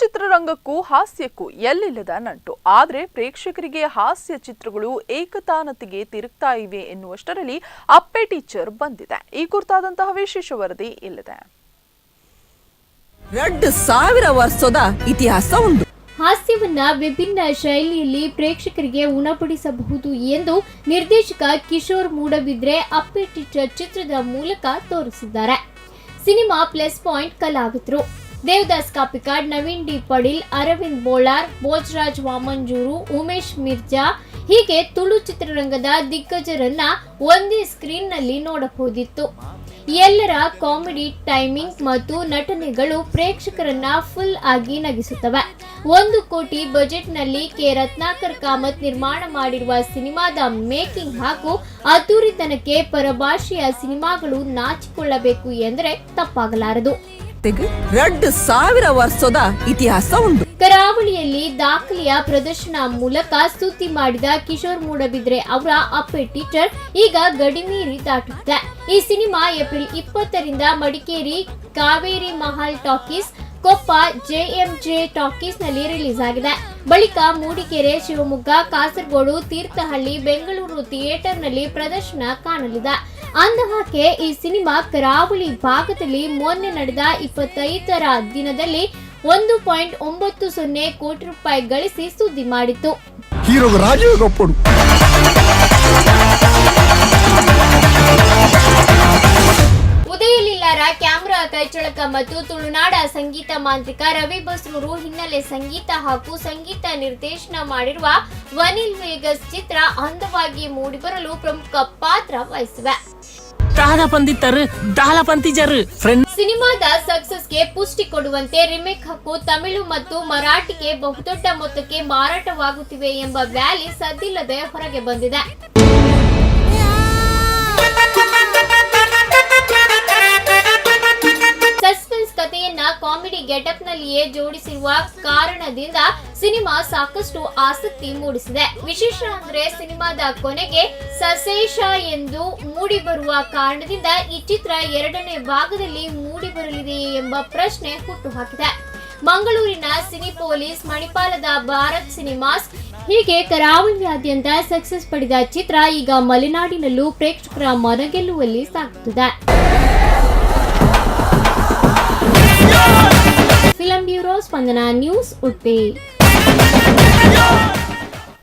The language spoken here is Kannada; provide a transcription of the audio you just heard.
ಚಿತ್ರರಂಗಕ್ಕೂ ಹಾಸ್ಯಕ್ಕೂ ಎಲ್ಲಿಲ್ಲದ ನಂಟು. ಆದರೆ ಪ್ರೇಕ್ಷಕರಿಗೆ ಹಾಸ್ಯ ಚಿತ್ರಗಳು ಏಕತಾನತೆಗೆ ತಿರುಗ್ತಾ ಇವೆ ಎನ್ನುವಷ್ಟರಲ್ಲಿ ಅಪ್ಪೆ ಟೀಚರ್ ಬಂದಿದೆ. ಈ ಕುರಿತಾದಂತಹ ವಿಶೇಷ ವರದಿ ಇಲ್ಲಿದೆ. 2000 ವರ್ಷದ ಇತಿಹಾಸ ಉಂಟು. ಹಾಸ್ಯವನ್ನ ವಿಭಿನ್ನ ಶೈಲಿಯಲ್ಲಿ ಪ್ರೇಕ್ಷಕರಿಗೆ ಉಣಬಡಿಸಬಹುದು ಎಂದು ನಿರ್ದೇಶಕ ಕಿಶೋರ್ ಮೂಡಬಿದ್ರೆ ಅಪ್ಪೆ ಟೀಚರ್ ಚಿತ್ರದ ಮೂಲಕ ತೋರಿಸಿದ್ದಾರೆ. ಸಿನಿಮಾ ಪ್ಲಸ್ ಪಾಯಿಂಟ್ ಕಲಾವಿದರು ದೇವದಾಸ್ ಕಾಪಿಕಾಡ್, ನವೀನ್ ಡಿ ಪಡೀಲ್, ಅರವಿಂದ್ ಬೋಳಾರ್, ಭೋಜರಾಜ್ ವಾಮಂಜೂರು, ಉಮೇಶ್ ಮಿರ್ಜಾ ಹೀಗೆ ತುಳು ಚಿತ್ರರಂಗದ ದಿಗ್ಗಜರನ್ನ ಒಂದೇ ಸ್ಕ್ರೀನ್ ನಲ್ಲಿ ನೋಡಬಹುದಿತ್ತು. ಎಲ್ಲರ ಕಾಮಿಡಿ ಟೈಮಿಂಗ್ ಮತ್ತು ನಟನೆಗಳು ಪ್ರೇಕ್ಷಕರನ್ನ ಫುಲ್ ಆಗಿ ನಗಿಸುತ್ತವೆ. 1 ಕೋಟಿ ಬಜೆಟ್ ನಲ್ಲಿ ಕೆ ರತ್ನಾಕರ್ ಕಾಮತ್ ನಿರ್ಮಾಣ ಮಾಡಿರುವ ಸಿನಿಮಾದ ಮೇಕಿಂಗ್ ಹಾಗೂ ಅದ್ದೂರಿತನಕ್ಕೆ ಪರಭಾಷೆಯ ಸಿನಿಮಾಗಳು ನಾಚಿಕೊಳ್ಳಬೇಕು ಎಂದರೆ ತಪ್ಪಾಗಲಾರದು. 2000 ವರ್ಷದ ಇತಿಹಾಸ ಉಂಟು. ಕರಾವಳಿಯಲ್ಲಿ ದಾಖಲೆಯ ಪ್ರದರ್ಶನ ಮೂಲಕ ಸುದ್ದಿ ಮಾಡಿದ ಕಿಶೋರ್ ಮೂಡಬಿದ್ರೆ ಅವರ ಅಪ್ಪೆ ಟೀಚರ್ ಈಗ ಗಡಿಮೀರಿ ದಾಟುತ್ತಿದೆ. ಈ ಸಿನಿಮಾ ಏಪ್ರಿಲ್ 20ರಿಂದ Madikeri Kaveri Mahal talkies, Koppa JMJ talkies ನಲ್ಲಿ ರಿಲೀಸ್ ಆಗಿದೆ. ಬಳಿಕ ಮೂಡಿಗೆರೆ, ಶಿವಮೊಗ್ಗ, ಕಾಸರಗೋಡು, ತೀರ್ಥಹಳ್ಳಿ, ಬೆಂಗಳೂರು ಥಿಯೇಟರ್ ನಲ್ಲಿ ಪ್ರದರ್ಶನ ಕಾಣಲಿದೆ. ಅಂದಹಾಗೆ ಈ ಸಿನಿಮಾ ಕರಾವಳಿ ಭಾಗದಲ್ಲಿ ಮೊನ್ನೆ ನಡೆದ 25ರ ದಿನದಲ್ಲಿ 1.90 ಕೋಟಿ ರೂಪಾಯಿ ಗಳಿಸಿ ಸುದ್ದಿ ಮಾಡಿತ್ತು. ಉದಯಲೀಲಾರ ಕ್ಯಾಮ್ರಾ ಕೈಚಳಕ ಮತ್ತು ತುಳುನಾಡ ಸಂಗೀತ ಮಾಂತ್ರಿಕ ರವಿ ಬಸ್ರೂರು ಹಿನ್ನೆಲೆ ಸಂಗೀತ ಹಾಗೂ ಸಂಗೀತ ನಿರ್ದೇಶನ ಮಾಡಿರುವ ವನಿಲ್ ವೇಗಸ್ ಚಿತ್ರ ಅಂದವಾಗಿ ಮೂಡಿಬರಲು ಪ್ರಮುಖ ಪಾತ್ರ ವಹಿಸಿವೆ. ಸಿನಿಮಾದ ಸಕ್ಸಸ್ಗೆ ಪುಷ್ಟಿ ಕೊಡುವಂತೆ ರಿಮೇಕ್ ಹಕ್ಕು ತಮಿಳು ಮತ್ತು ಮರಾಠಿಗೆ ಬಹುದೊಡ್ಡ ಮೊತ್ತಕ್ಕೆ ಮಾರಾಟವಾಗುತ್ತಿವೆ ಎಂಬ ವ್ಯಾಲಿ ಸದ್ದಿಲ್ಲದೆ ಹೊರಗೆ ಬಂದಿದೆ. ಸಸ್ಪೆನ್ಸ್ ಕಥೆಯನ್ನ ಕಾಮಿಡಿ ಗೆಟಪ್ ನಲ್ಲಿಯೇ ಜೋಡಿಸಿರುವ ಕಾರಣದಿಂದ ಸಿನಿಮಾ ಸಾಕಷ್ಟು ಆಸಕ್ತಿ ಮೂಡಿಸಿದೆ. ವಿಶೇಷ ಅಂದ್ರೆ ಸಿನಿಮಾದ ಕೊನೆಗೆ ಸಸೇಷ ಎಂದು ಮೂಡಿ ಬರುವ ಕಾರಣದಿಂದ ಈ ಚಿತ್ರ 2ನೇ ಭಾಗದಲ್ಲಿ ಮೂಡಿ ಬರಲಿದೆಯೇ ಎಂಬ ಪ್ರಶ್ನೆ ಹುಟ್ಟುಹಾಕಿದೆ. ಮಂಗಳೂರಿನ ಸಿನಿಪೋಲಿಸ್, ಮಣಿಪಾಲದ ಭಾರತ್ ಸಿನಿಮಾಸ್ ಹೀಗೆ ಕರಾವಳಿಯಾದ್ಯಂತ ಸಕ್ಸಸ್ ಪಡೆದ ಚಿತ್ರ ಈಗ ಮಲೆನಾಡಿನಲ್ಲೂ ಪ್ರೇಕ್ಷಕರ ಮನಗೆಲ್ಲುವಲ್ಲಿ ಸಾಗುತ್ತಿದೆ. ಫಿಲಂ ಬ್ಯೂರೋ, ಸ್ಪಂದನ ನ್ಯೂಸ್, ಉಡುಪಿ.